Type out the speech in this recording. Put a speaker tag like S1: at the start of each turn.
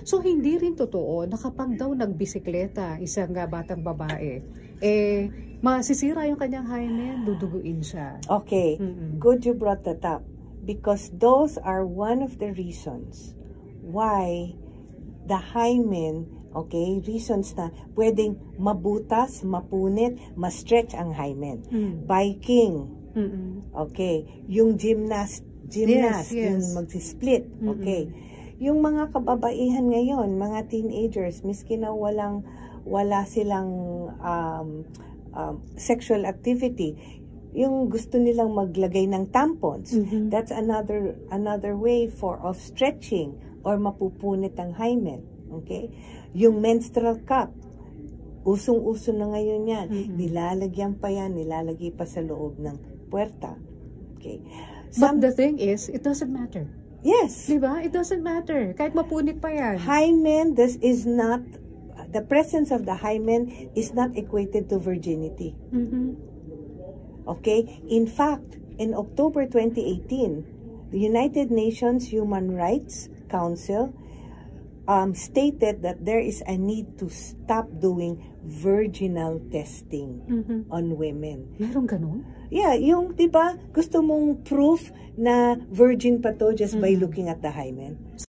S1: So, hindi rin totoo na kapag daw nagbisikleta isang batang babae, masisira yung kanyang hymen, duduguin siya.
S2: Okay, good you brought that up. Because those are one of the reasons why the hymen, okay, reasons na pwedeng mabutas, mapunit, ma-stretch ang hymen. Biking, okay, yung gymnast,
S1: Yes.
S2: yung mag-split, okay. Yung mga kababaihan ngayon, mga teenagers, miski na wala silang sexual activity, yung gusto nilang maglagay ng tampons, that's another way of stretching or mapupunit ang hymen, okay. Yung menstrual cup, usong-uso na ngayon yan, nilalagyan pa yan, nilalagay pa sa loob ng puwerta, okay.
S1: But the thing is, it doesn't matter.
S2: Yes.
S1: Diba? It doesn't matter. Kahit mapunit pa yan.
S2: Hymen, the presence of the hymen is not equated to virginity. Okay? In fact, in October 2018, the United Nations Human Rights Council stated that there is a need to stop doing virginal testing on women.
S1: Meron ganun?
S2: Yeah, yung, diba, gusto mong proof na virgin pa to just by looking at the hymen.